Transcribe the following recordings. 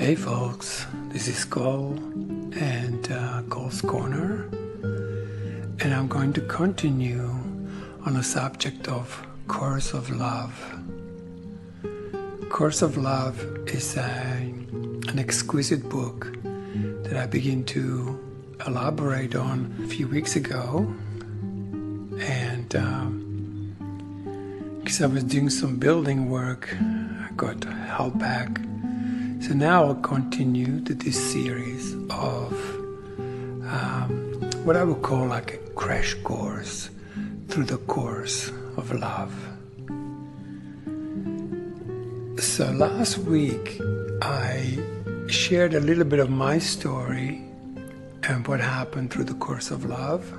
Hey folks, this is Cole and Cole's Corner, and I'm going to continue on the subject of Course of Love. Course of Love is an exquisite book that I began to elaborate on a few weeks ago, and because I was doing some building work, I got held back. So now I'll continue to this series of what I would call like a crash course through the course of love. So last week I shared a little bit of my story and what happened through the course of love.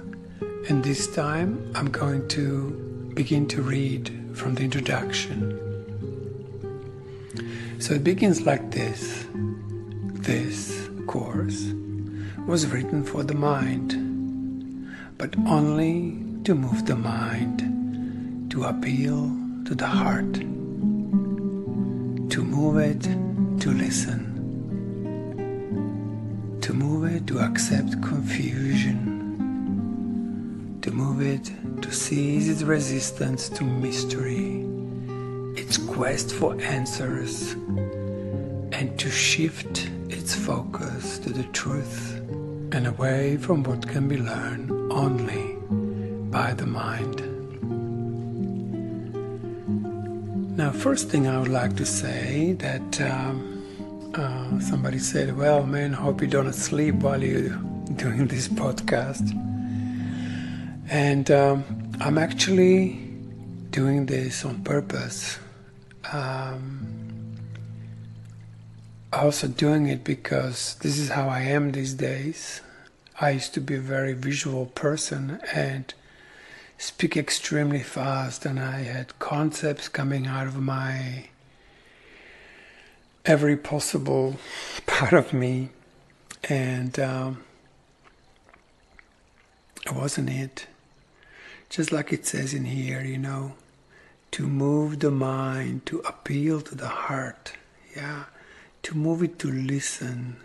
And this time I'm going to begin to read from the introduction. So it begins like this. This course was written for the mind, but only to move the mind, to appeal to the heart, to move it, to listen, to move it, to accept confusion, to move it, to seize its resistance to mystery, its quest for answers, and to shift its focus to the truth and away from what can be learned only by the mind. Now, first thing I would like to say that somebody said, well, man, hope you don't sleep while you're doing this podcast. And I'm actually doing this on purpose. Also doing it because this is how I am these days. I used to be a very visual person and speak extremely fast, and I had concepts coming out of my every possible part of me, and it wasn't it. Just like it says in here, to move the mind, to appeal to the heart, to move it to listen,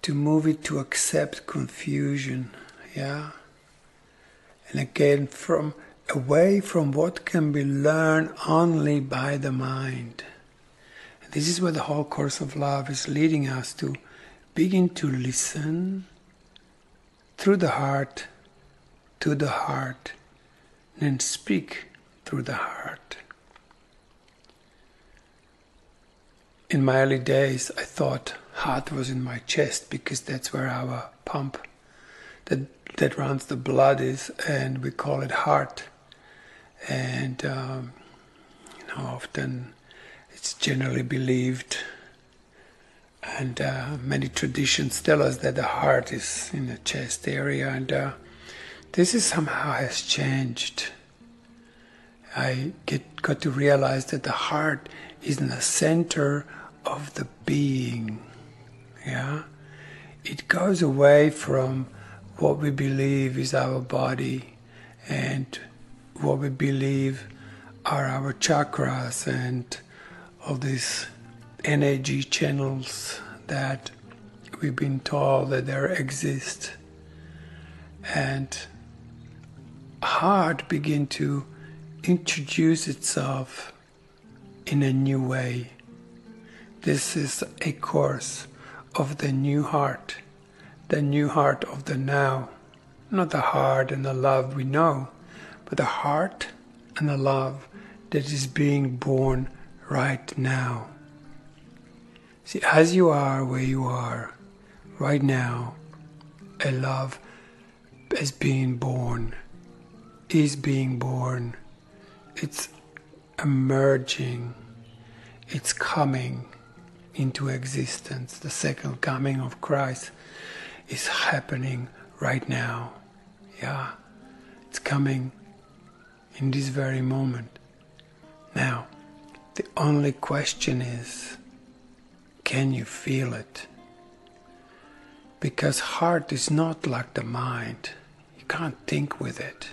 to move it to accept confusion, and again away from what can be learned only by the mind. And this is where the whole course of love is leading us to begin to listen through the heart, to the heart, and speak through the heart. In my early days, I thought heart was in my chest because that's where our pump that runs the blood is, and we call it heart. And often it's generally believed, and many traditions tell us that the heart is in the chest area, and this is somehow has changed. I got to realize that the heart is in the center of the being. It goes away from what we believe is our body and what we believe are our chakras and all these energy channels that we've been told that there exist. And heart begin to introduce itself in a new way. This is a course of the new heart of the now, not the heart and the love we know, but the heart and the love that is being born right now. See, as you are where you are right now, a love is being born. It's emerging, it's coming into existence. The second coming of Christ is happening right now. It's coming in this very moment. Now, the only question is, can you feel it? Because heart is not like the mind. You can't think with it.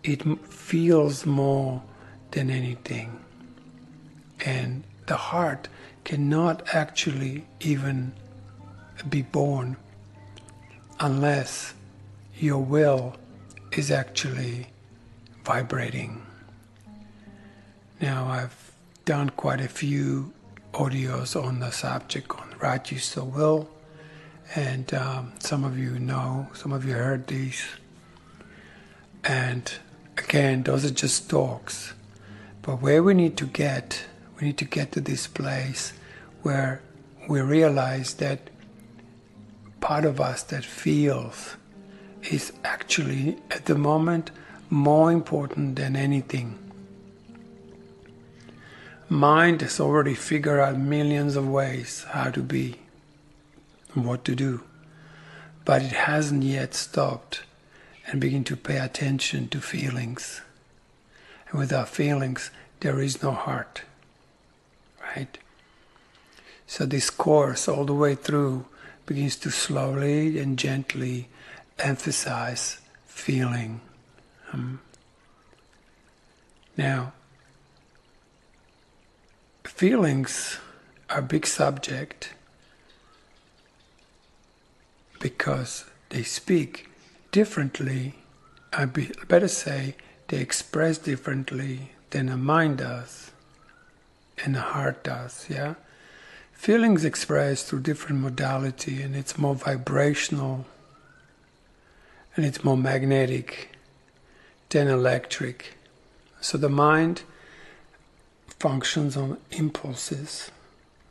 It feels more than anything. And the heart cannot actually even be born unless your will is actually vibrating. Now, I've done quite a few audios on the subject on right use of will, and some of you know, some of you heard these. And again, those are just talks. But where we need to get to this place where we realize that part of us that feels is actually at the moment more important than anything. Mind has already figured out millions of ways how to be and what to do, but it hasn't yet stopped and begin to pay attention to feelings. And without feelings, there is no heart, right? So this course all the way through begins to slowly and gently emphasize feeling. Now, feelings are a big subject because they speak differently. I better say they express differently than a mind does and a heart does, yeah? Feelings express through different modality, and it's more vibrational and it's more magnetic than electric. So the mind functions on impulses,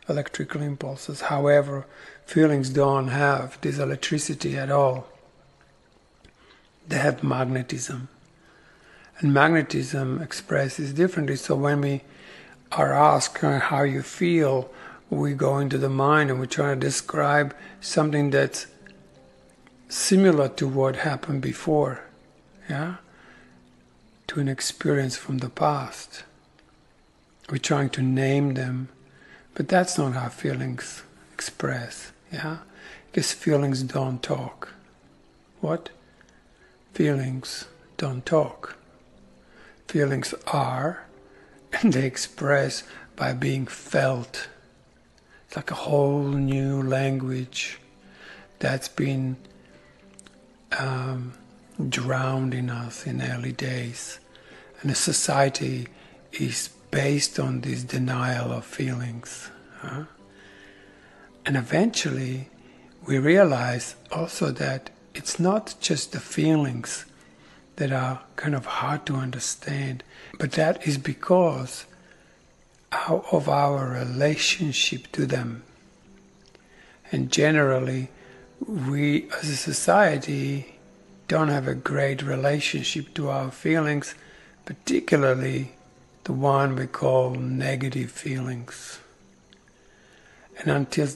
electrical impulses. However, feelings don't have this electricity at all. They have magnetism. And magnetism expresses differently. So when we are asked how you feel, we go into the mind and we try to describe something that's similar to what happened before, yeah? To an experience from the past. We're trying to name them, but that's not how feelings express, yeah? Because feelings don't talk. What? Feelings don't talk. Feelings are, and they express by being felt. It's like a whole new language that's been drowned in us in early days. And the society is based on this denial of feelings. And eventually we realize also that it's not just the feelings that are kind of hard to understand, but that is because of our relationship to them. And generally, we as a society don't have a great relationship to our feelings, particularly the one we call negative feelings. And until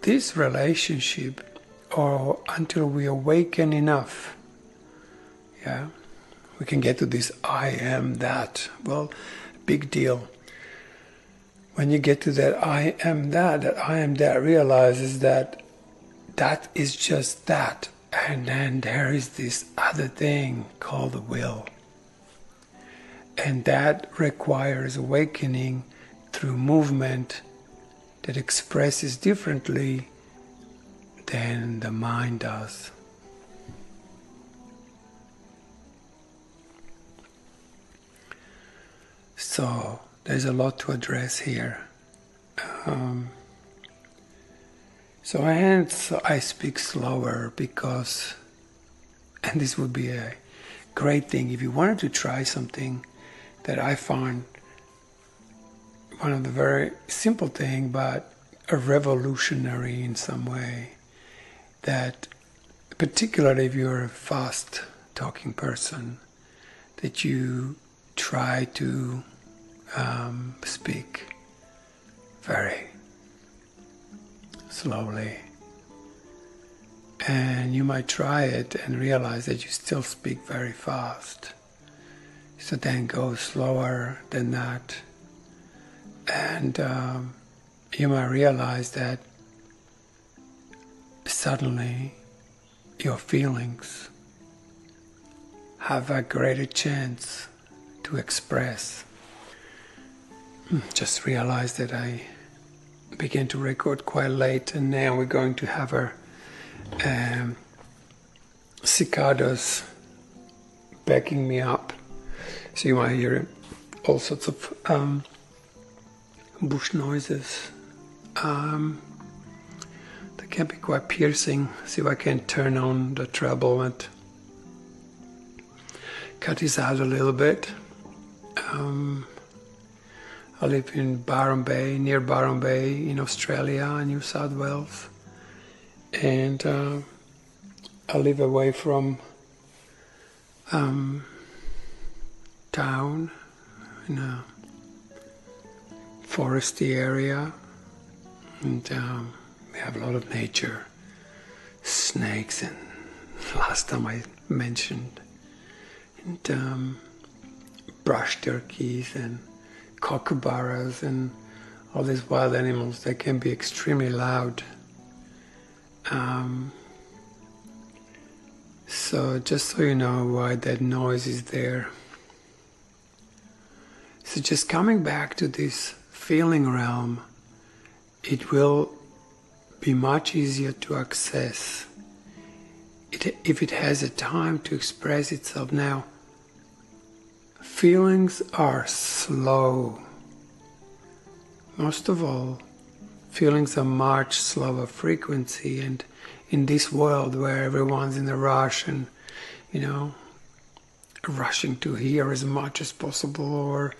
this relationship, or until we awaken enough, yeah, we can get to this I am that. Well, big deal. When you get to that I am that realizes that that is just that. And then there is this other thing called the will. And that requires awakening through movement that expresses differently than the mind does. So there's a lot to address here. So I speak slower because, and this would be a great thing if you wanted to try something that I found one of the very simple thing, but a revolutionary in some way, that particularly if you're a fast talking person, that you try to speak very slowly. And you might try it and realize that you still speak very fast. So then go slower than that. And you might realize that suddenly your feelings have a greater chance to express. Just realized that I began to record quite late, and now we're going to have our cicadas backing me up. So you might hear all sorts of bush noises. They can be quite piercing. See if I can turn on the treble and cut this out a little bit. I live in Byron Bay, near Byron Bay in Australia, New South Wales. And I live away from town in a foresty area, and we have a lot of nature, snakes, and last time I mentioned, and brush turkeys and kookaburras and all these wild animals. They can be extremely loud. So just so you know why that noise is there. So just coming back to this feeling realm, it will be much easier to access if it has a time to express itself. Now, feelings are slow. Most of all, feelings are much slower frequency, and in this world where everyone's in a rush and, rushing to hear as much as possible, or,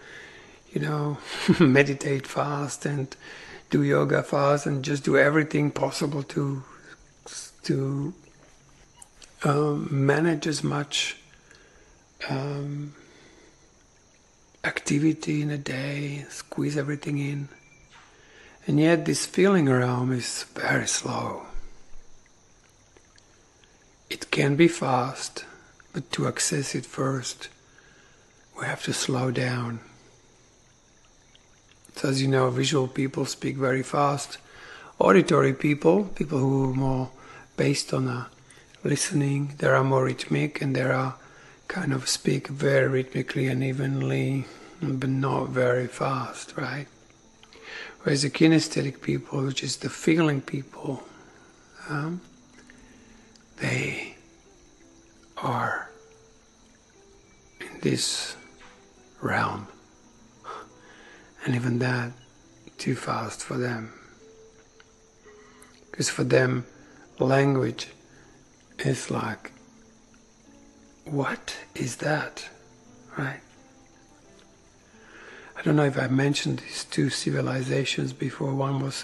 meditate fast and do yoga fast and just do everything possible to manage as much activity in a day, squeeze everything in. And yet this feeling realm is very slow. It can be fast, but to access it first, we have to slow down. So as you know, visual people speak very fast. Auditory people who are more based on listening, they are more rhythmic, and they are kind of speak very rhythmically and evenly, but not very fast, right? Whereas the kinesthetic people, which is the feeling people, they are in this realm. And even that, too fast for them. Because for them, language is like, what is that, right? I don't know if I mentioned these two civilizations before. One was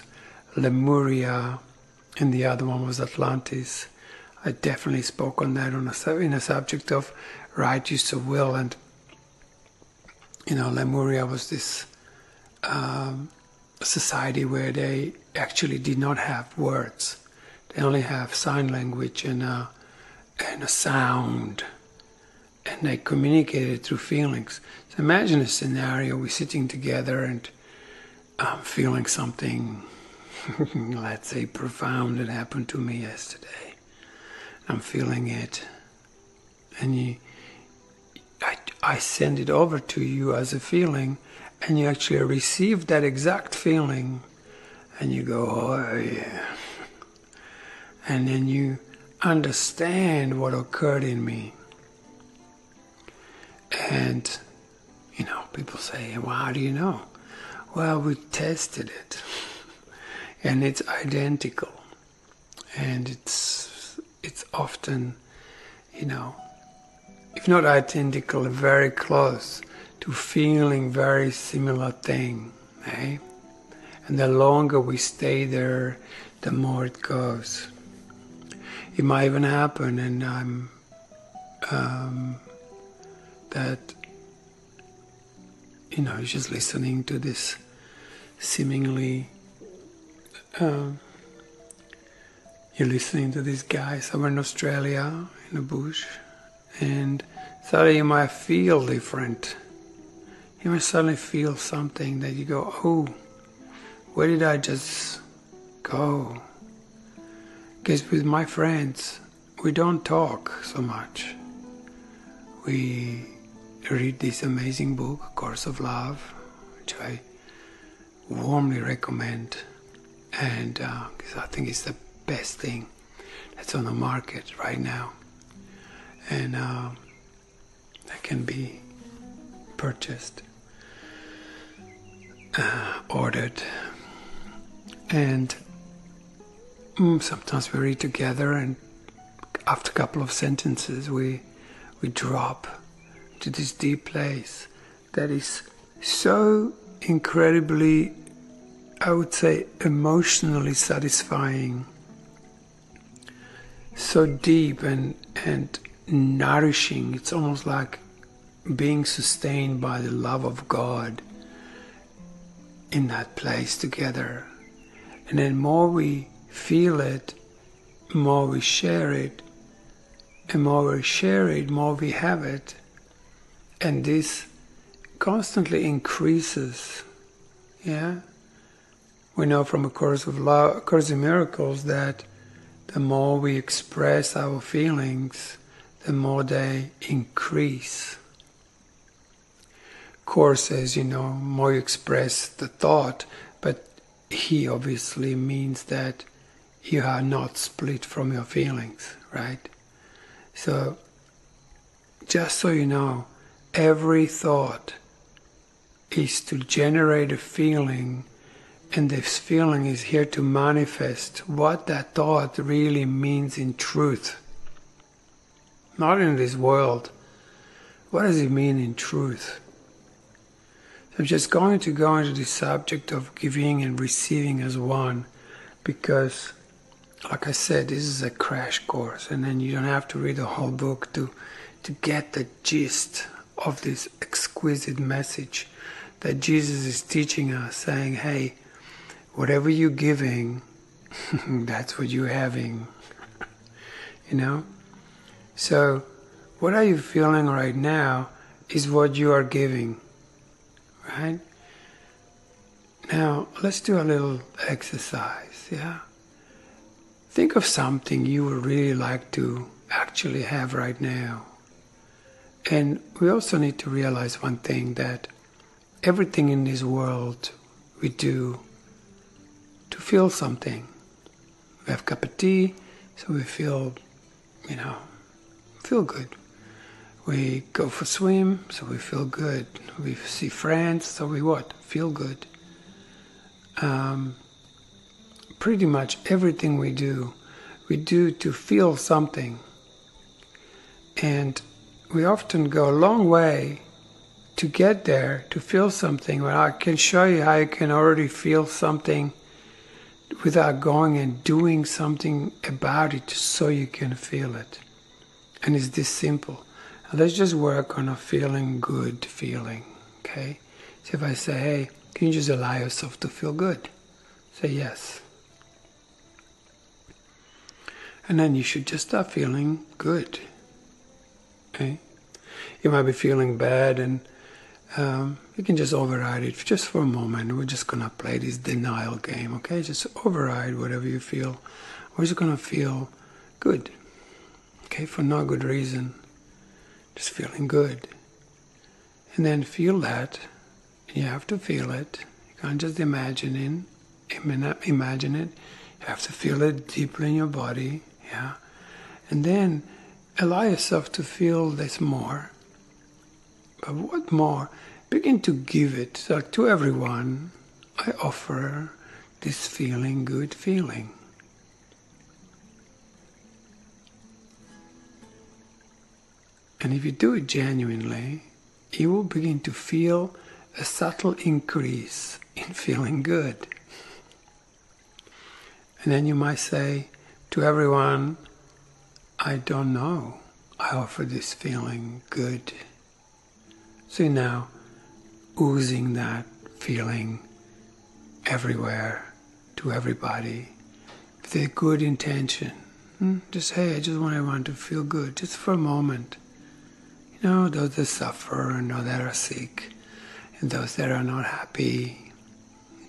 Lemuria and the other one was Atlantis. I definitely spoke on that in a subject of right use of will. And, Lemuria was this society where they actually did not have words. They only have sign language and a sound. And they communicated through feelings. So imagine a scenario, we're sitting together and I'm feeling something, let's say profound, that happened to me yesterday. I'm feeling it. And I send it over to you as a feeling, and you actually receive that exact feeling, and you go, oh yeah. And then you understand what occurred in me. And, people say, well, how do you know? Well, we tested it. And it's identical. And it's often, if not identical, very close to feeling very similar thing, eh? And the longer we stay there, the more it goes. It might even happen, and I'm that you're just listening to this seemingly you're listening to this guy somewhere in Australia in the bush, and suddenly you might feel different. You might suddenly feel something that you go, oh, where did I just go? Because with my friends, we don't talk so much. We read this amazing book, Course of Love, which I warmly recommend, and 'cause I think it's the best thing that's on the market right now, and that can be purchased, ordered, and sometimes we read together, and after a couple of sentences we drop to this deep place that is so incredibly, I would say, emotionally satisfying, so deep and nourishing. It's almost like being sustained by the love of God in that place together. And then more we feel it, more we share it, and more we share it, more we have it. And this constantly increases. Yeah, we know from A Course in Miracles that the more we express our feelings, the more they increase. Course says, more you express the thought, but he obviously means that you are not split from your feelings, right? So, just so you know, every thought is to generate a feeling, and this feeling is here to manifest what that thought really means in truth. Not in this world. What does it mean in truth? I'm just going to go into the subject of giving and receiving as one, because, like I said, this is a crash course, and then you don't have to read the whole book to get the gist of this exquisite message that Jesus is teaching us, saying, hey, whatever you're giving, that's what you're having. So, what are you feeling right now is what you are giving. Right? Now, let's do a little exercise, yeah? Think of something you would really like to actually have right now. And we also need to realize one thing, that everything in this world we do to feel something. We have a cup of tea, so we feel good. We go for a swim, so we feel good. We see friends, so we what? Feel good. Pretty much everything we do to feel something. And we often go a long way to get there, to feel something. Well, I can show you how you can already feel something without going and doing something about it so you can feel it. And it's this simple. Let's just work on a feeling good feeling, okay? So if I say, hey, can you just allow yourself to feel good? Say yes. And then you should just start feeling good, okay? You might be feeling bad, and you can just override it just for a moment. We're just going to play this denial game, okay? Just override whatever you feel. We're just going to feel good, okay, for no good reason. Just feeling good. And then feel that. You have to feel it. You can't just imagine it. You have to feel it deeply in your body. Yeah. And then allow yourself to feel this more. But what more? Begin to give it. So to everyone, I offer this feeling, good feeling. And if you do it genuinely, you will begin to feel a subtle increase in feeling good. And then you might say to everyone, I don't know, I offer this feeling good. So you're now oozing that feeling everywhere, to everybody, with a good intention. Just, hey, I just want everyone to feel good, just for a moment. Those that suffer, and those that are sick, and those that are not happy,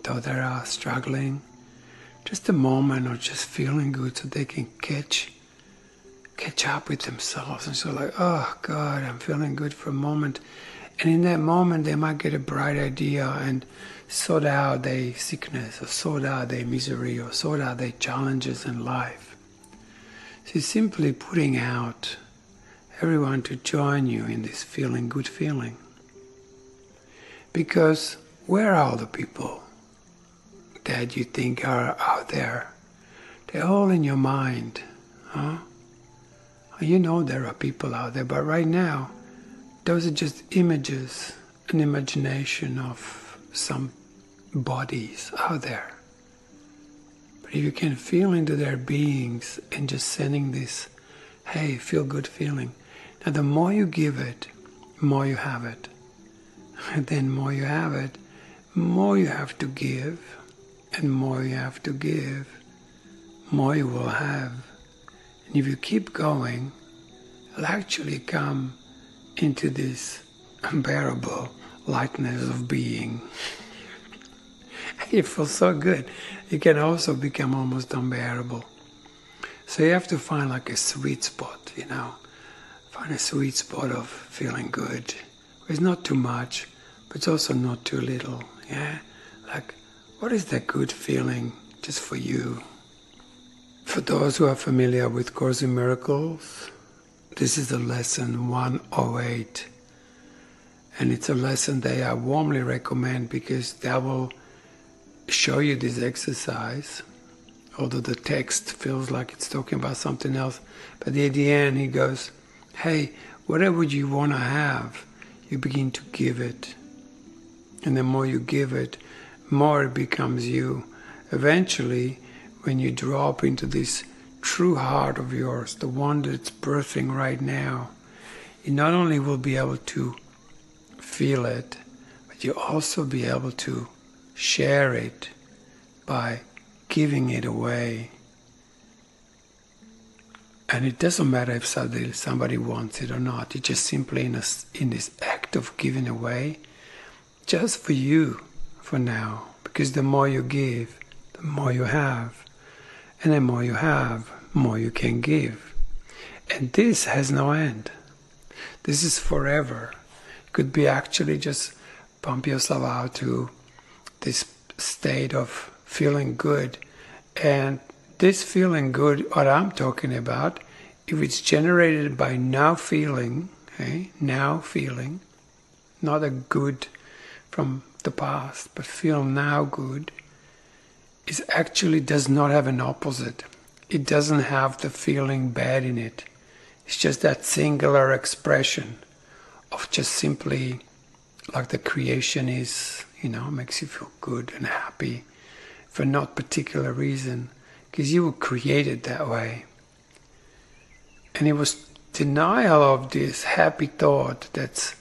those that are struggling, just a moment of just feeling good so they can catch up with themselves. And so like, oh God, I'm feeling good for a moment. And in that moment, they might get a bright idea and sort out their sickness, or sort out their misery, or sort out their challenges in life. So it's simply putting out everyone to join you in this feeling, good feeling. Because where are all the people that you think are out there? They're all in your mind. Huh? You know there are people out there, but right now, those are just images, an imagination of some bodies out there. But if you can feel into their beings and just sending this, hey, feel good feeling. Now the more you give it, more you have it. And then more you have it, more you have to give. And more you have to give, more you will have. And if you keep going, you'll actually come into this unbearable lightness of being. It feels so good. It can also become almost unbearable. So you have to find like a sweet spot, Find a sweet spot of feeling good. It's not too much, but it's also not too little, yeah? Like, what is that good feeling just for you? For those who are familiar with Course in Miracles, this is the lesson 108. And it's a lesson that I warmly recommend because that will show you this exercise, although the text feels like it's talking about something else. But at the end he goes, hey, whatever you want to have, you begin to give it. And the more you give it, more it becomes you. Eventually, when you drop into this true heart of yours, the one that's birthing right now, you not only will be able to feel it, but you'll also be able to share it by giving it away. And it doesn't matter if somebody wants it or not. It's just simply in this act of giving away, just for you, for now. Because the more you give, the more you have. And the more you have, more you can give. And this has no end. This is forever. It could be actually just pump yourself out to this state of feeling good. And this feeling good, what I'm talking about, if it's generated by now feeling, not a good from the past, but feel now good, it actually does not have an opposite. It doesn't have the feeling bad in it. It's just that singular expression of just simply like the creation is, makes you feel good and happy for not particular reason, because you were created that way. And it was denial of this happy thought that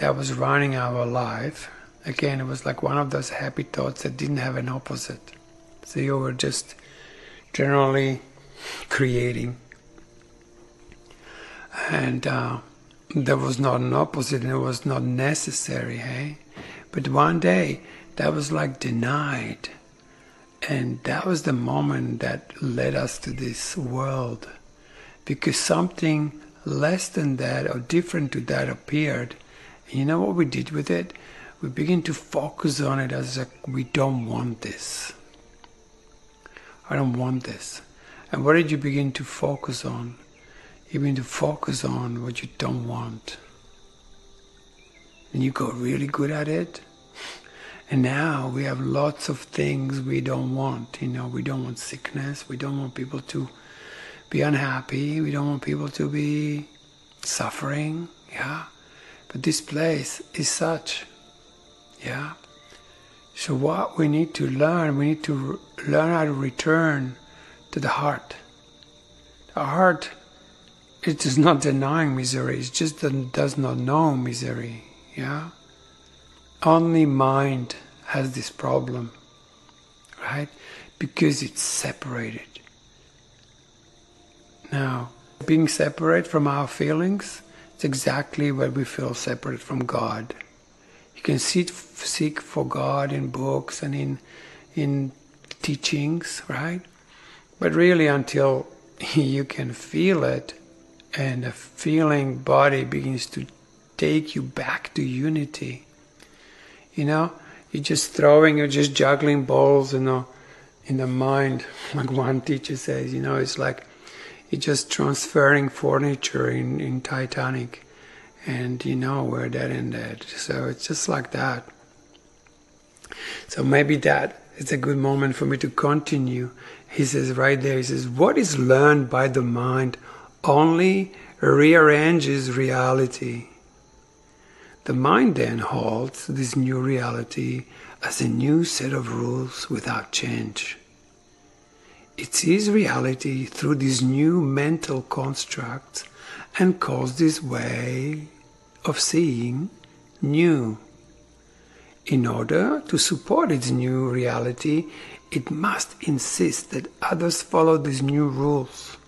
was running our life. Again, it was like one of those happy thoughts that didn't have an opposite. So you were just generally creating. And there was not an opposite, and it was not necessary, But one day, that was like denied. And that was the moment that led us to this world. Because something less than that or different to that appeared. And you know what we did with it? We begin to focus on it as like, we don't want this. I don't want this. And what did you begin to focus on? You begin to focus on what you don't want. And you got really good at it. And now we have lots of things we don't want. We don't want sickness. We don't want people to be unhappy. We don't want people to be suffering. Yeah. But this place is such. Yeah. So what we need to learn how to return to the heart. The heart, it is not denying misery, it just does not know misery. Yeah? Only mind has this problem, right? Because it's separated. Now, being separate from our feelings, it's exactly where we feel separate from God. You can seek for God in books and in teachings, right? But really until you can feel it and the feeling body begins to take you back to unity. You know, you're just juggling balls, in the mind, like one teacher says. It's like you're just transferring furniture in Titanic, and we're dead and dead. So it's just like that. So maybe that is a good moment for me to continue. He says right there, he says, what is learned by the mind only rearranges reality. The mind then holds this new reality as a new set of rules without change. It sees reality through these new mental constructs and calls this way of seeing new. In order to support its new reality, it must insist that others follow these new rules.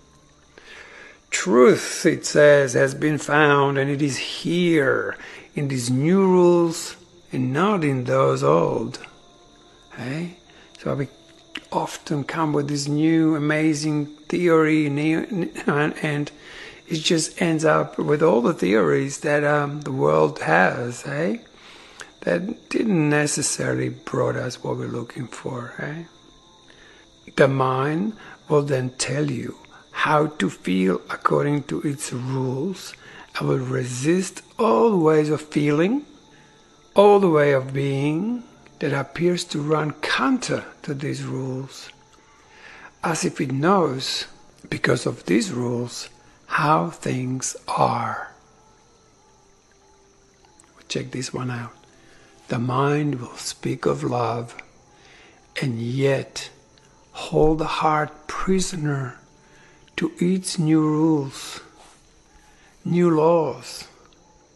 Truth, it says, has been found, and it is here in these new rules and not in those old. Hey? So we often come with this new amazing theory, and it just ends up with all the theories that the world has, hey? That didn't necessarily brought us what we're looking for. Right? The mind will then tell you how to feel according to its rules and will resist all ways of feeling, all the way of being that appears to run counter to these rules, as if it knows, because of these rules, how things are. Check this one out. The mind will speak of love and yet hold the heart prisoner to its new rules, new laws,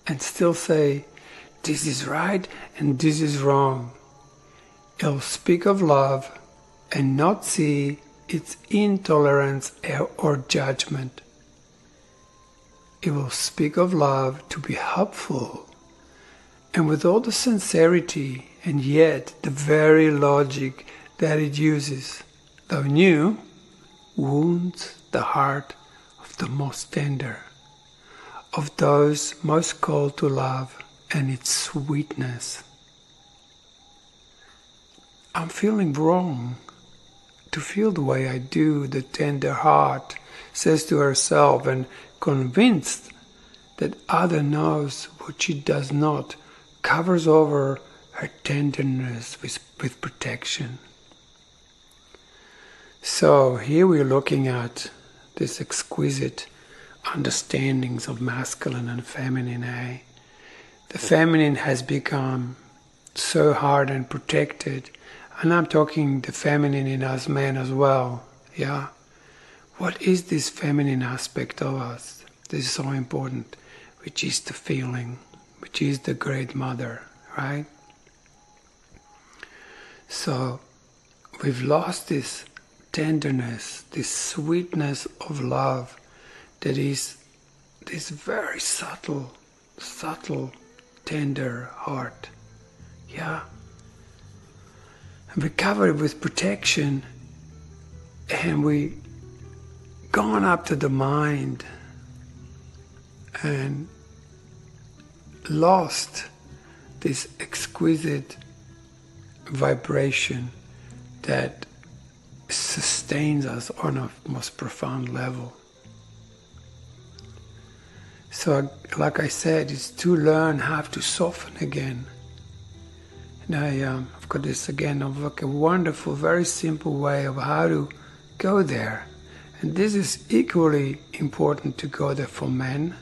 and still say, this is right and this is wrong. It'll speak of love and not see its intolerance or judgment. It will speak of love to be helpful, and with all the sincerity and yet the very logic that it uses, though new, wounds the heart of the most tender, of those most called to love and its sweetness. I'm feeling wrong to feel the way I do, the tender heart says to herself, and convinced that other knows what she does not, covers over her tenderness with protection. So here we're looking at this exquisite understandings of masculine and feminine. The feminine has become so hard and protected, and I'm talking the feminine in us men as well. Yeah, what is this feminine aspect of us? This is so important, which is the feeling, which is the great mother, right? So we've lost this tenderness, this sweetness of love that is this very subtle, tender heart. Yeah. And we cover it with protection, and we gone up to the mind and lost this exquisite vibration that sustains us on a most profound level. So, like I said, it's to learn how to soften again. And I've got this again of like a wonderful, very simple way of how to go there. And this is equally important to go there for men,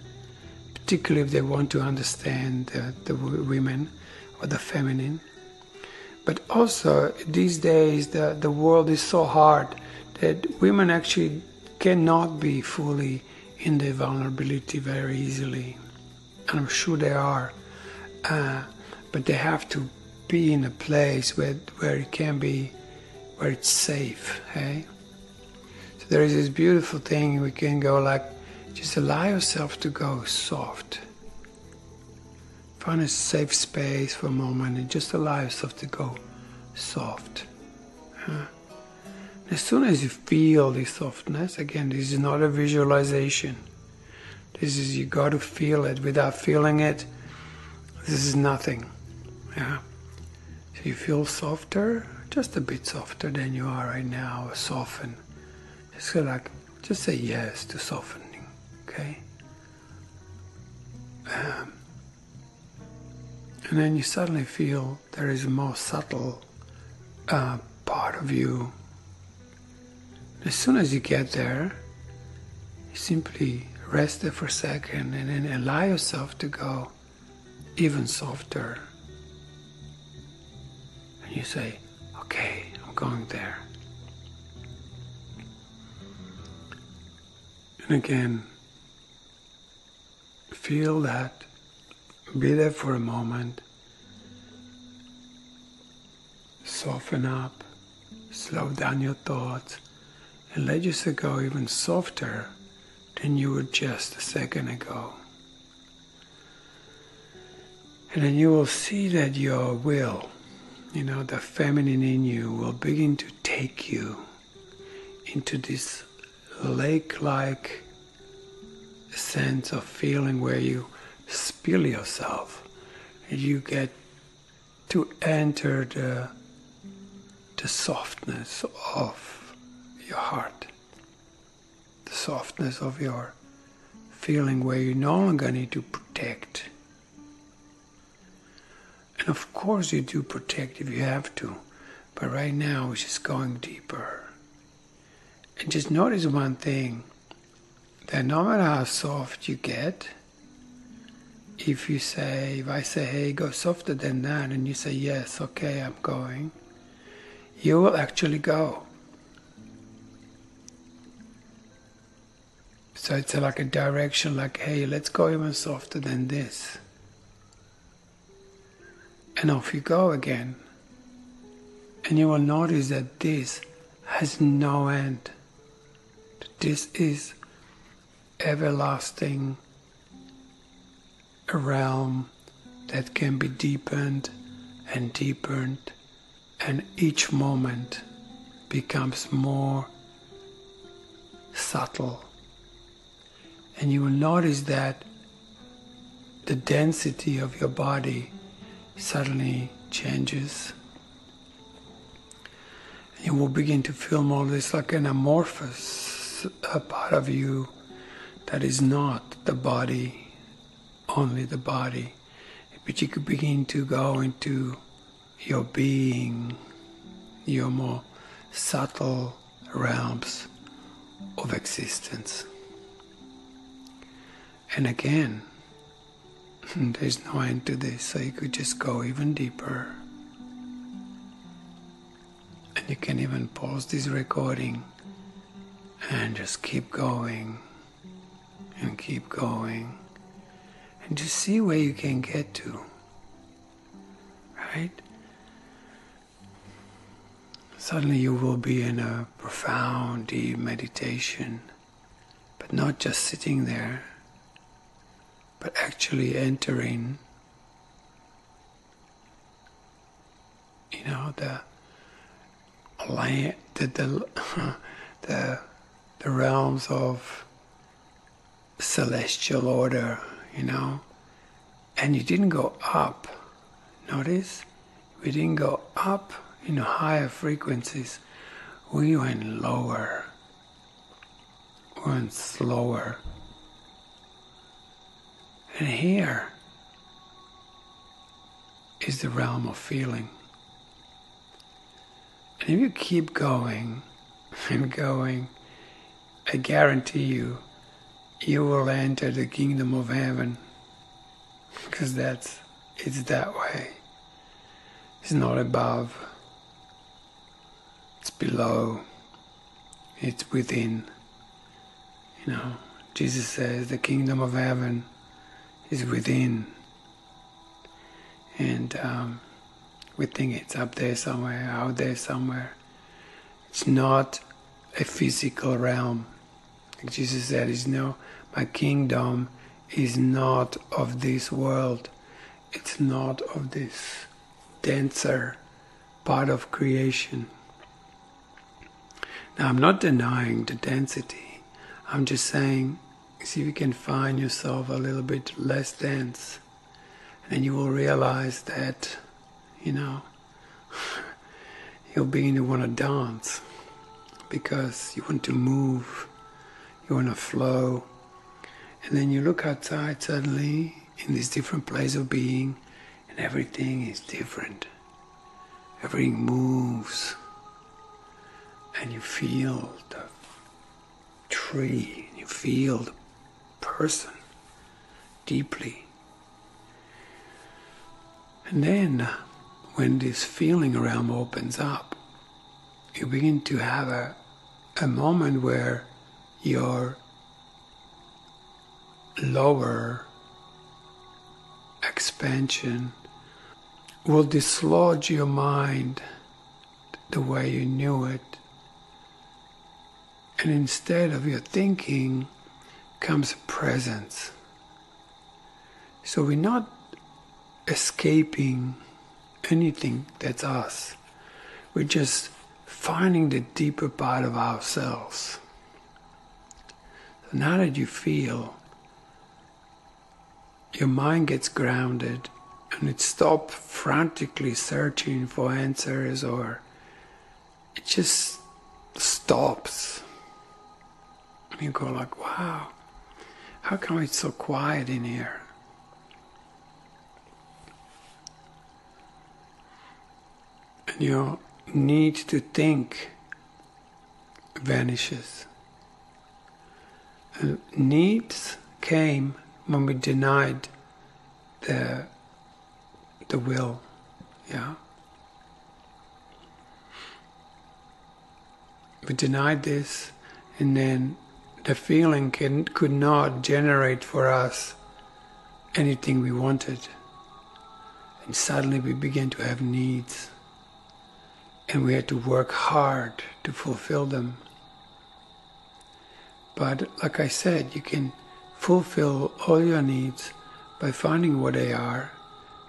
particularly if they want to understand the women or the feminine. But also, these days, the world is so hard that women actually cannot be fully in their vulnerability very easily. And I'm sure they are. But they have to be in a place where it can be, where it's safe, hey? So there is this beautiful thing, we can go like, just allow yourself to go soft. Find a safe space for a moment and just allow yourself to go soft. As soon as you feel this softness, again, this is not a visualization. This is, you got to feel it. Without feeling it, This is nothing. Yeah. So you feel softer, just a bit softer than you are right now. Soften. Just say yes to softening. Okay. And then you suddenly feel there is a more subtle part of you. As soon as you get there, you simply rest there for a second and then allow yourself to go even softer. And you say, okay, I'm going there. And again, feel that. Be there for a moment. Soften up. Slow down your thoughts. And let yourself go even softer than you were just a second ago. And then you will see that your will, the feminine in you, will begin to take you into this lake-like sense of feeling where you spill yourself. And you get to enter the softness of your heart, the softness of your feeling where you no longer need to protect. And of course you do protect if you have to, but right now it's just going deeper. And just notice one thing, that no matter how soft you get, if I say, hey, go softer than that, and you say, yes, okay, I'm going, you will actually go. So it's like a direction, like, hey, let's go even softer than this. And off you go again. And you will notice that this has no end. This is everlasting, a realm that can be deepened and deepened, and each moment becomes more subtle. And you will notice that the density of your body suddenly changes. You will begin to feel more or less like an amorphous part of you that is not the body, only the body. But you could begin to go into your being, your more subtle realms of existence. And again, there's no end to this, so you could just go even deeper. And you can even pause this recording and just keep going and keep going and just see where you can get to, right? Suddenly you will be in a profound, deep meditation, but not just sitting there, but actually entering, the realms of celestial order, and you didn't go up. Notice, we didn't go up higher frequencies. We went lower, we went slower. And here is the realm of feeling. And if you keep going and going, I guarantee you, you will enter the kingdom of heaven. Because it's that way. It's not above, it's below, it's within. Jesus says the kingdom of heaven is within, and we think it's up there somewhere, out there somewhere. It's not a physical realm. Like Jesus said, my kingdom is not of this world. It's not of this denser part of creation. Now, I'm not denying the density. I'm just saying, see if you can find yourself a little bit less dense. And you will realize that, you'll begin to want to dance because you want to move, you want to flow. And then you look outside suddenly in this different place of being, and everything is different. Everything moves. And you feel the tree, you feel the person deeply. And then, when this feeling realm opens up, you begin to have a moment where your lower expansion will dislodge your mind the way you knew it. And instead of your thinking comes presence. So we're not escaping anything that's us. We're just finding the deeper part of ourselves. So now that you feel, your mind gets grounded and it stops frantically searching for answers, or it just stops. And you go like, wow, how come it's so quiet in here? And your need to think vanishes. And needs came when we denied the will, yeah. We denied this, and then the feeling could not generate for us anything we wanted. And suddenly we began to have needs. And we had to work hard to fulfill them. But like I said, you can fulfill all your needs by finding what they are.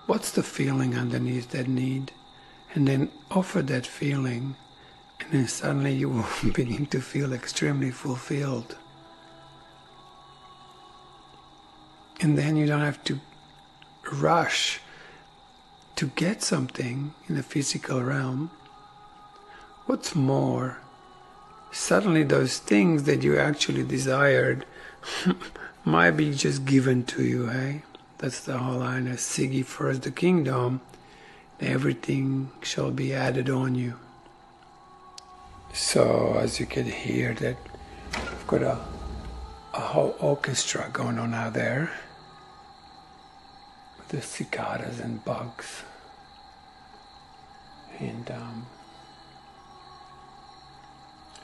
What's the feeling underneath that need? And then offer that feeling. And then suddenly you will begin to feel extremely fulfilled. And then you don't have to rush to get something in the physical realm. What's more, suddenly those things that you actually desired might be just given to you, hey? That's the whole line of seek ye first the kingdom, everything shall be added on you. So as you can hear that I've got a whole orchestra going on out there with the cicadas and bugs. And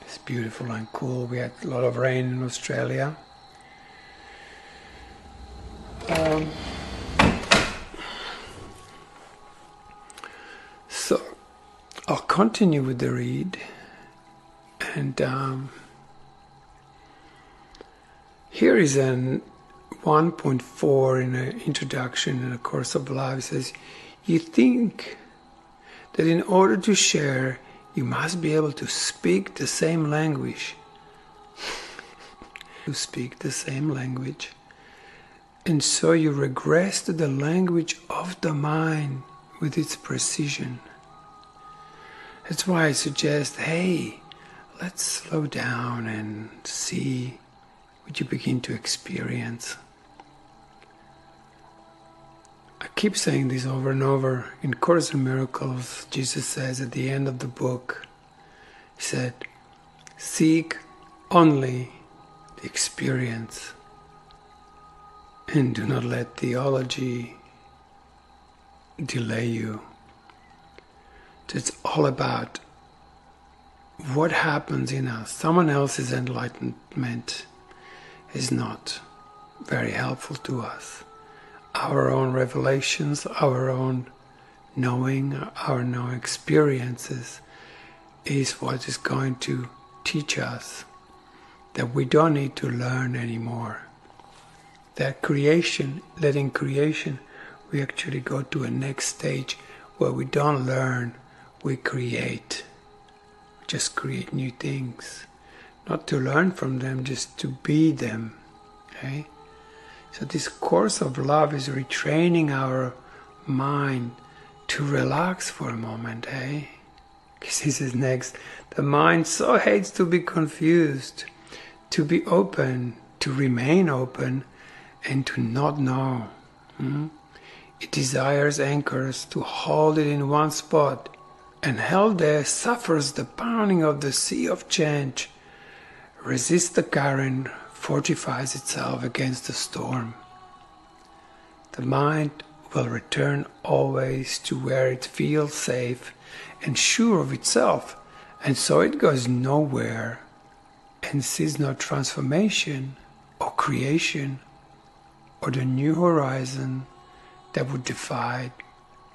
it's beautiful and cool. We had a lot of rain in Australia. So I'll continue with the read, and here is an 1.4 in an introduction in A Course of Life. It says, you think that in order to share, you must be able to speak the same language. You speak the same language. And so you regress to the language of the mind with its precision. That's why I suggest, hey, let's slow down and see what you begin to experience. I keep saying this over and over. In Course in Miracles, Jesus says at the end of the book, he said, seek only the experience and do not let theology delay you. It's all about what happens in us. Someone else's enlightenment is not very helpful to us. Our own revelations, our own knowing, our own experiences is what is going to teach us that we don't need to learn anymore. That creation, letting creation, we actually go to a next stage where we don't learn, we create. We just create new things. Not to learn from them, just to be them. Okay? So this course of love is retraining our mind to relax for a moment, eh? Because this is next. The mind so hates to be confused, to be open, to remain open, and to not know. It desires anchors to hold it in one spot, and held there suffers the pounding of the sea of change, resists the current, fortifies itself against the storm. The mind will return always to where it feels safe and sure of itself, and so it goes nowhere and sees no transformation or creation or the new horizon that would defy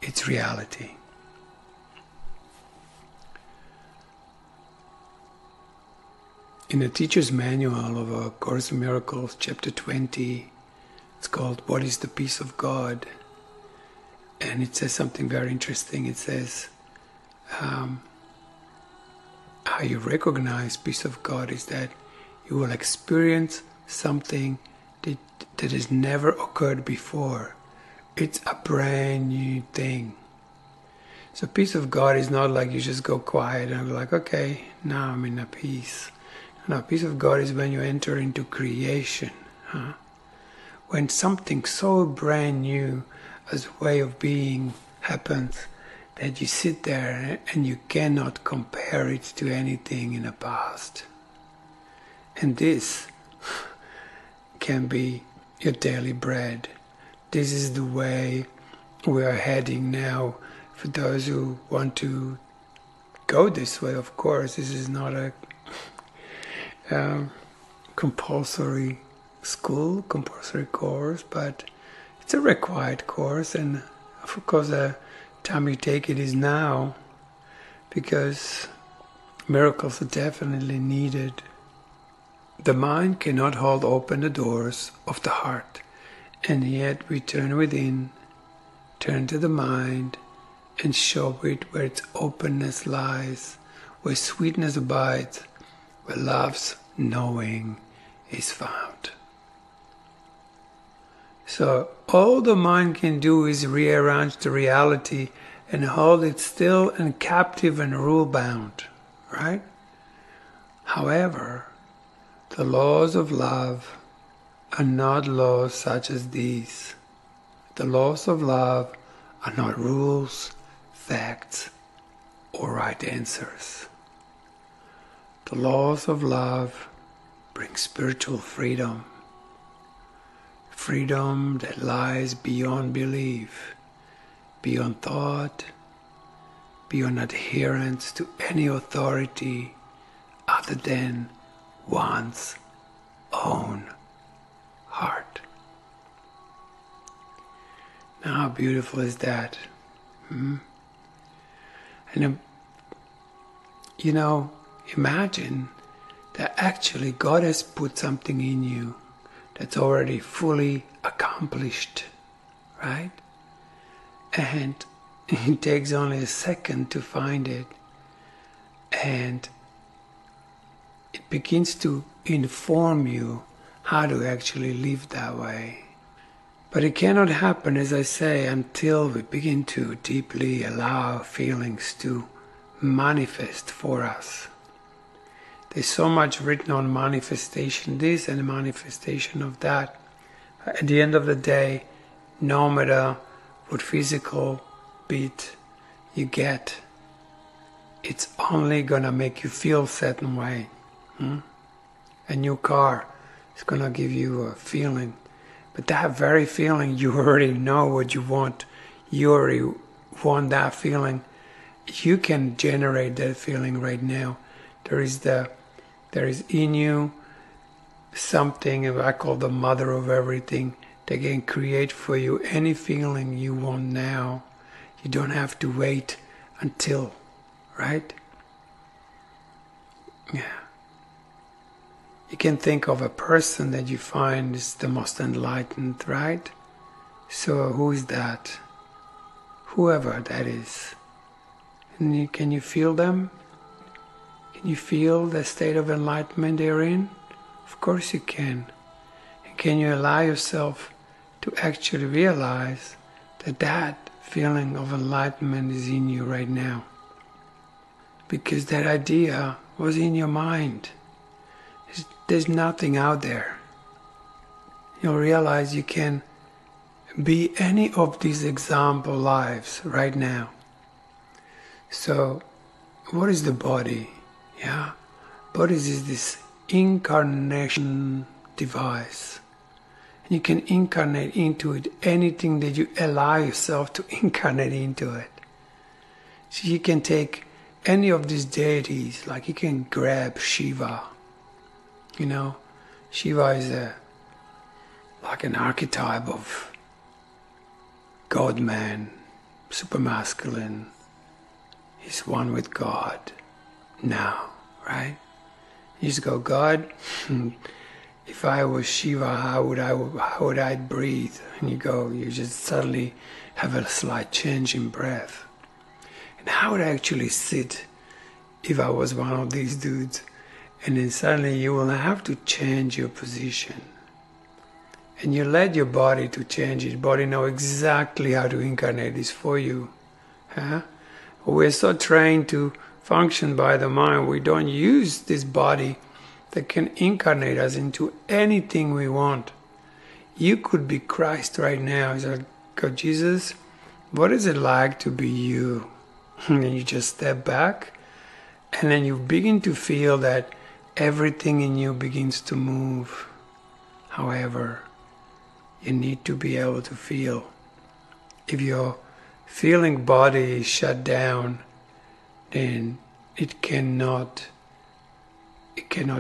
its reality. In the Teacher's Manual of A Course in Miracles, Chapter 20, it's called What is the Peace of God? And it says something very interesting. It says, how you recognize peace of God is that you will experience something that has never occurred before. It's a brand new thing. So peace of God is not like you just go quiet and be like, okay, now I'm in a peace. No, peace of God is when you enter into creation. When something so brand new as a way of being happens, that you sit there and you cannot compare it to anything in the past. And this can be your daily bread. This is the way we are heading now. For those who want to go this way, of course, this is not a compulsory course, but it's a required course, and of course the time you take it is now, because miracles are definitely needed. The mind cannot hold open the doors of the heart, and yet we turn within, turn to the mind, and show it where its openness lies, where sweetness abides, where love's knowing is found. So all the mind can do is rearrange the reality and hold it still and captive and rule-bound, right? However, the laws of love are not laws such as these. The laws of love are not rules, facts, or right answers. The laws of love bring spiritual freedom. Freedom that lies beyond belief, beyond thought, beyond adherence to any authority other than one's own heart. Now, how beautiful is that? And imagine that actually God has put something in you that's already fully accomplished, right? And it takes only a second to find it, and it begins to inform you how to actually live that way. But it cannot happen, as I say, until we begin to deeply allow our feelings to manifest for us. There's so much written on manifestation this and manifestation of that. At the end of the day, no matter what physical beat you get, it's only gonna make you feel a certain way. A new car is gonna give you a feeling, but that very feeling, you already know what you want. You already want that feeling. You can generate that feeling right now. There is in you something I call the mother of everything that can create for you any feeling you want now. You don't have to wait until, right? Yeah. You can think of a person that you find is the most enlightened, right? So who is that? Whoever that is. And can you feel them? Can you feel the state of enlightenment they're in? Of course you can. And can you allow yourself to actually realize that feeling of enlightenment is in you right now. Because that idea was in your mind. There's nothing out there. You'll realize you can be any of these example lives right now. So, what is the body? Yeah, body is this incarnation device. And you can incarnate into it anything that you allow yourself to incarnate into it. So you can take any of these deities, like you can grab Shiva. You know, Shiva is like an archetype of God-man, super masculine. He's one with God now, right? You just go, God, if I was Shiva, how would I breathe? And you just suddenly have a slight change in breath. And how would I actually sit if I was one of these dudes? And then suddenly you will have to change your position. And you let your body to change it. Body know exactly how to incarnate this for you. Huh? We're so trained to function by the mind, we don't use this body that can incarnate us into anything we want. You could be Christ right now. It's like, God, Jesus, what is it like to be you? And then you just step back, and then you begin to feel that everything in you begins to move. However, you need to be able to feel. If your feeling body is shut down, then it cannot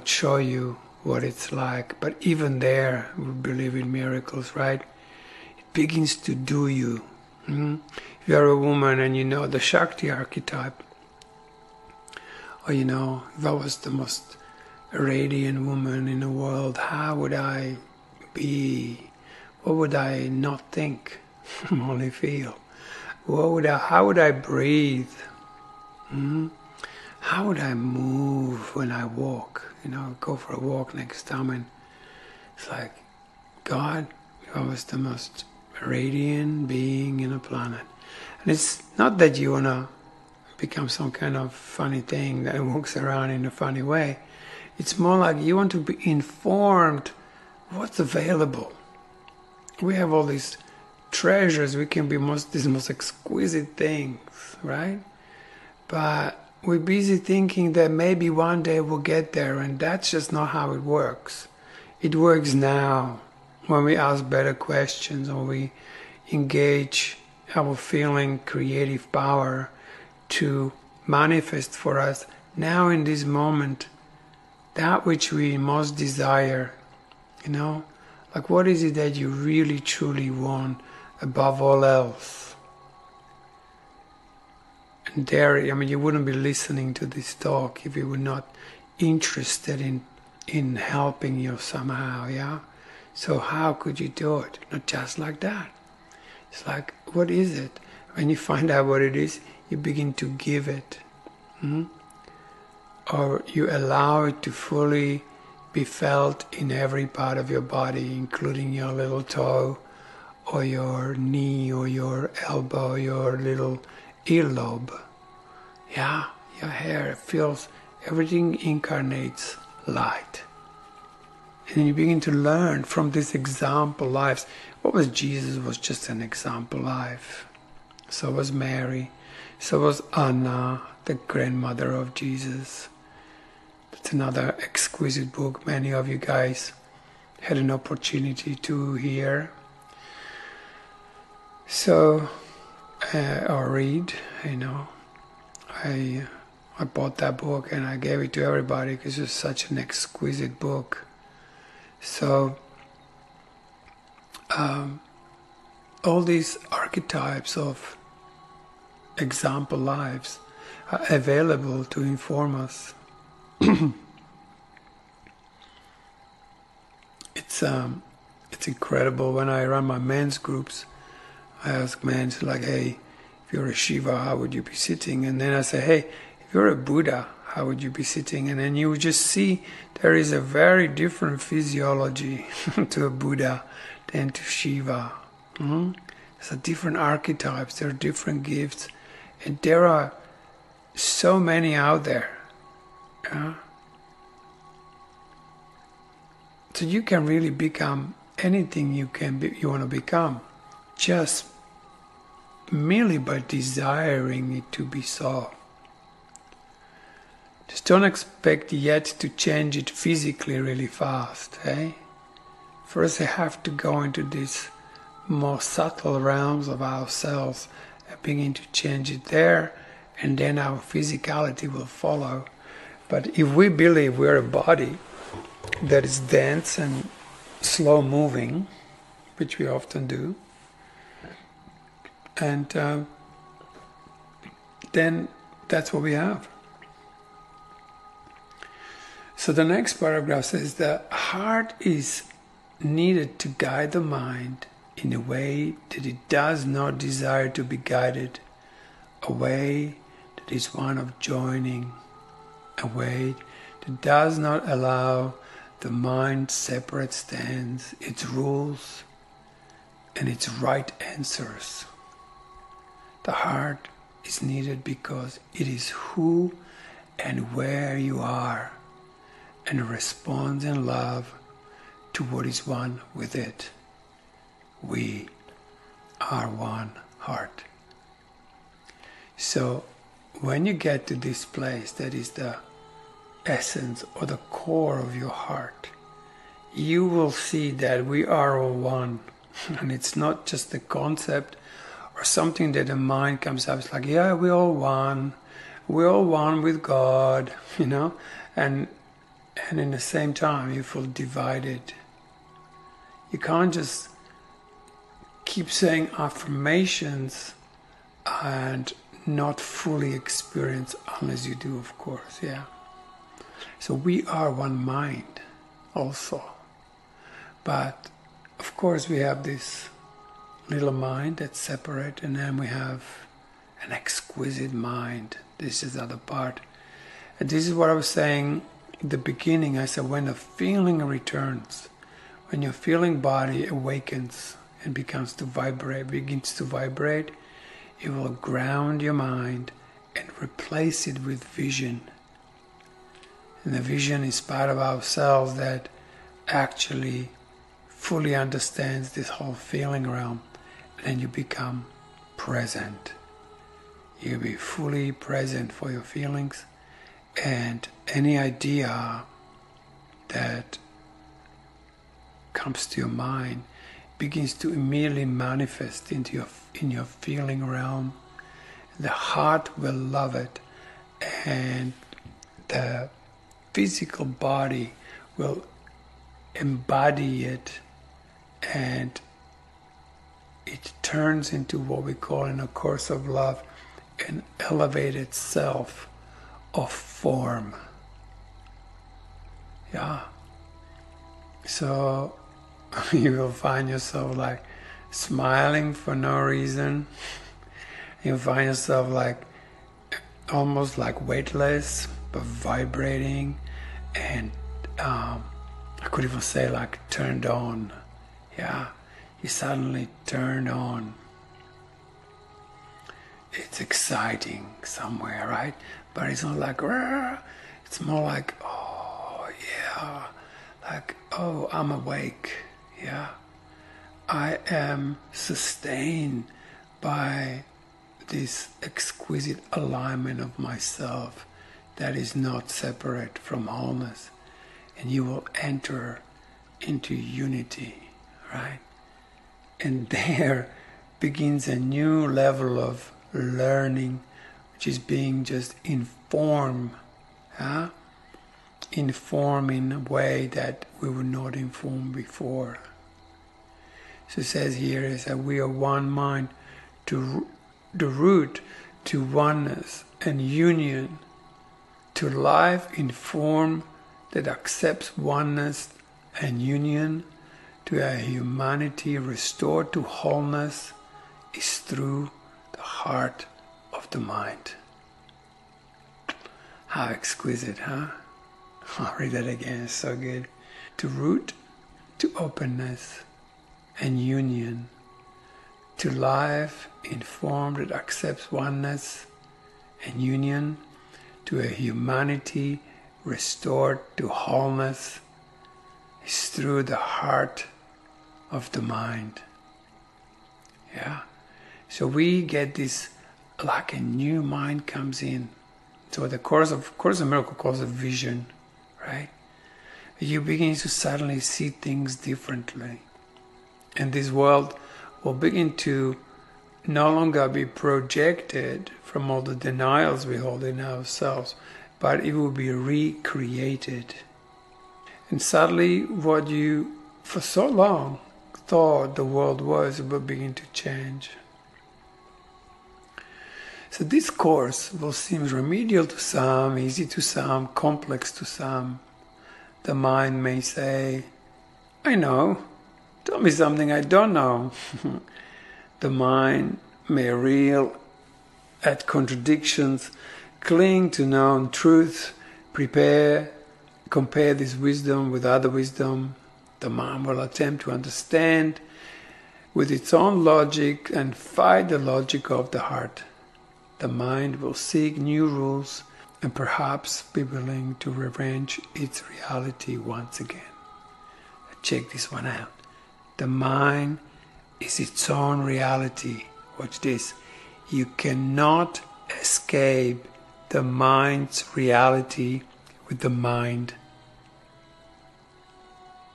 show you what it's like. But even there, we believe in miracles, right? It begins to do you. If you're a woman and you know the Shakti archetype, or if I was the most radiant woman in the world, how would I be? What would I not think? Only feel. How would I breathe? How would I move when I walk? Go for a walk next time, and it's like, God, if I was the most radiant being in the planet. And it's not that you want to become some kind of funny thing that walks around in a funny way. It's more like you want to be informed what's available. We have all these treasures. We can be these most exquisite things, right? But we're busy thinking that maybe one day we'll get there, and that's just not how it works. It works now when we ask better questions, or we engage our feeling creative power to manifest for us now in this moment that which we most desire. Like, what is it that you really truly want above all else? And there, you wouldn't be listening to this talk if you were not interested in helping you somehow, yeah? So how could you do it? Not just like that. It's like, what is it? When you find out what it is, you begin to give it. Or you allow it to fully be felt in every part of your body, including your little toe, or your knee, or your elbow, your little earlobe. Yeah, your hair feels, everything incarnates light. And then you begin to learn from these example lives. What was Jesus was just an example life. So was Mary. So was Anna, the grandmother of Jesus. That's another exquisite book many of you guys had an opportunity to hear. So, or read, I bought that book and I gave it to everybody because it's such an exquisite book. So, all these archetypes of example lives are available to inform us. It's incredible. When I run my men's groups, I ask men, like, hey, if you're a Shiva, how would you be sitting? And then I say, hey, if you're a Buddha, how would you be sitting? And then you would just see there is a very different physiology to a Buddha than to Shiva. There's different archetypes, there are different gifts, and there are so many out there. Yeah? So you can really become anything you want to become, just merely by desiring it to be so. Just don't expect yet to change it physically really fast. First you have to go into these more subtle realms of ourselves and begin to change it there, and then our physicality will follow. But if we believe we're a body that is dense and slow moving, which we often do, and then that's what we have. So the next paragraph says the heart is needed to guide the mind in a way that it does not desire to be guided, a way that is one of joining, a way that does not allow the mind's separate stands, its rules, and its right answers. The heart is needed because it is who and where you are, and responds in love to what is one with it. We are one heart. So when you get to this place that is the essence or the core of your heart, you will see that we are all one. And it's not just a concept or something that the mind comes up, it's like, yeah, we're all one with God, and in the same time you feel divided. You can't just keep saying affirmations and not fully experience, unless you do, of course, yeah. So we are one mind also. But of course we have this little mind that's separate, and then we have an exquisite mind. This is the other part. And this is what I was saying at the beginning. I said when the feeling returns, when your feeling body awakens and begins to vibrate, it will ground your mind and replace it with vision. And the vision is part of ourselves that actually fully understands this whole feeling realm. And then you become present. You'll be fully present for your feelings, and any idea that comes to your mind begins to immediately manifest in your feeling realm. The heart will love it, and the physical body will embody it, and it turns into what we call in A Course of Love an elevated self of form. Yeah. So you will find yourself like smiling for no reason. You'll find yourself like almost like weightless but vibrating, and I could even say like turned on. Yeah, you suddenly turned on. It's exciting somewhere, right? But it's not like, rah. It's more like, oh yeah, like, oh, I'm awake. Yeah, I am sustained by this exquisite alignment of myself that is not separate from wholeness. And you will enter into unity, right? And there begins a new level of learning, which is being just informed, inform in a way that we were not informed before. So it says here is that we are one mind, to the root to oneness and union, to life in form that accepts oneness and union, to a humanity restored to wholeness, is through the heart of the mind. How exquisite, huh? I'll read that again, it's so good. To root to openness and union, to life in form that accepts oneness and union, to a humanity restored to wholeness, is through the heart of the mind. Yeah. So we get this, like a new mind comes in. So the Course of Miracle calls it vision, right? You begin to suddenly see things differently. And this world will begin to no longer be projected from all the denials we hold in ourselves, but it will be recreated. And suddenly what you for so long thought the world was will begin to change. So this course will seem remedial to some, easy to some, complex to some. The mind may say, I know, tell me something I don't know. The mind may reel at contradictions, cling to known truth, compare this wisdom with other wisdom. The mind will attempt to understand with its own logic and fight the logic of the heart. The mind will seek new rules and perhaps be willing to rearrange its reality once again. Check this one out. The mind is its own reality. Watch this. You cannot escape the mind's reality with the mind.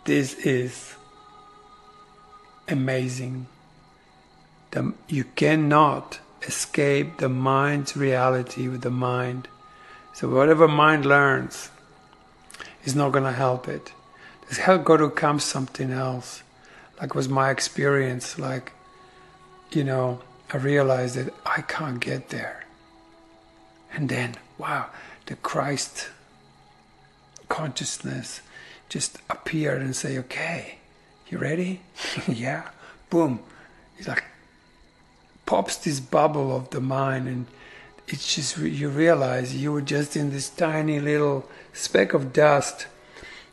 This is amazing. You cannot escape the mind's reality with the mind. So whatever mind learns is not going to help it. There's got to come something else. Like was my experience, like, I realized that I can't get there. And then, wow, the Christ consciousness just appeared and say, okay, you ready? Yeah. Boom. It's like pops this bubble of the mind, and it's just, you realize you were just in this tiny little speck of dust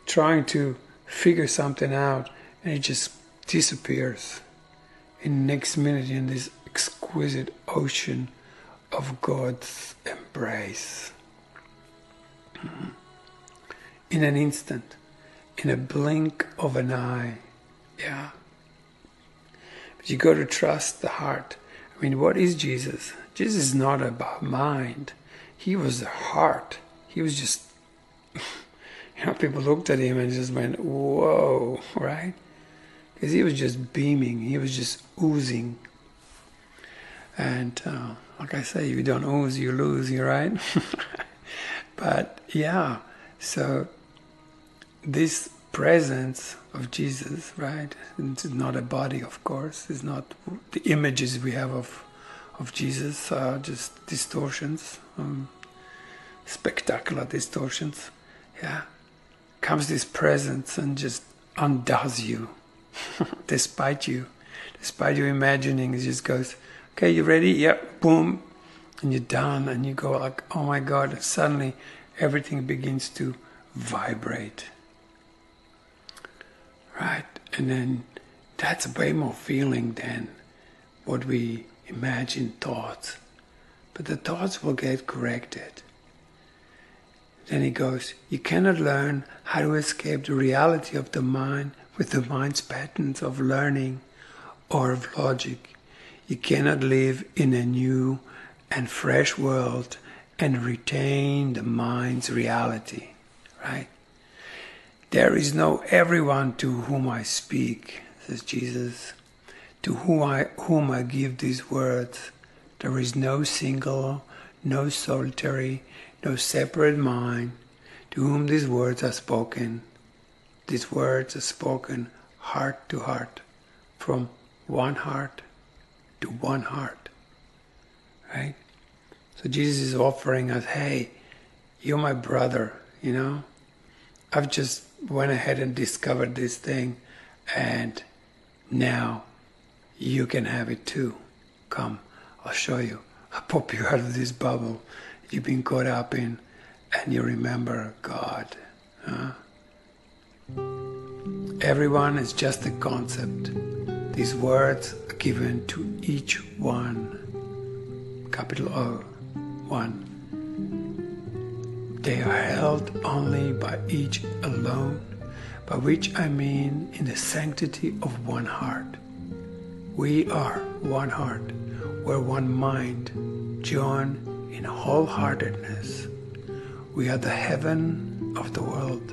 trying to figure something out, and it just disappears. In the next minute, in this exquisite ocean of God's embrace. In an instant, in a blink of an eye. Yeah. But you got to trust the heart. I mean, what is Jesus? Jesus is not about mind. He was the heart. He was just, people looked at him and just went, whoa, right? Because he was just beaming. He was just oozing. And like I say, if you don't ooze, you lose, you're right? But yeah, so this presence of Jesus, right? It's not a body, of course. It's not the images we have of Jesus are just distortions, spectacular distortions. Yeah, comes this presence and just undoes you, despite you imagining. It just goes, okay, you ready? Yep, boom, and you're done, and you go like, oh my God! And suddenly, everything begins to vibrate. Right, and then that's way more feeling than what we imagine thoughts. But the thoughts will get corrected. Then he goes, you cannot learn how to escape the reality of the mind with the mind's patterns of learning or of logic. You cannot live in a new and fresh world and retain the mind's reality, right? There is no everyone to whom I speak, says Jesus, to whom I give these words. There is no single, no solitary, no separate mind to whom these words are spoken. These words are spoken heart to heart, from one heart to one heart, right? So Jesus is offering us, hey, you're my brother, I've just went ahead and discovered this thing, and now you can have it too. Come, I'll show you. I'll pop you out of this bubble you've been caught up in, and you remember God. Everyone is just a concept. These words are given to each one, capital O, one. They are held only by each alone, by which I mean in the sanctity of one heart. We are one heart, we're one mind, joined in wholeheartedness. We are the heaven of the world.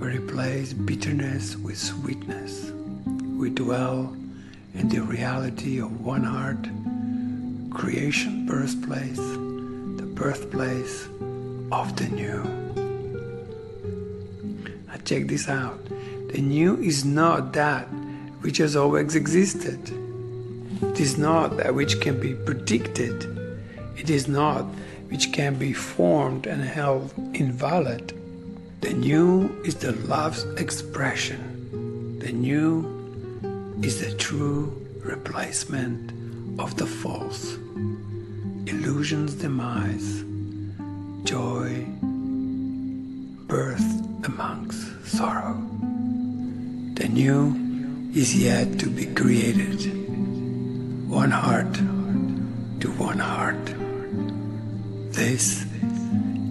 We replace bitterness with sweetness. We dwell in the reality of one heart, creation birthplace, the birthplace of the new. Now check this out. The new is not that which has always existed. It is not that which can be predicted. It is not which can be formed and held invalid. The new is the love's expression. The new is the true replacement of the false. Illusion's demise, joy, birth amongst sorrow. The new is yet to be created. One heart to one heart. This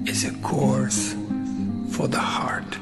is a course for the heart.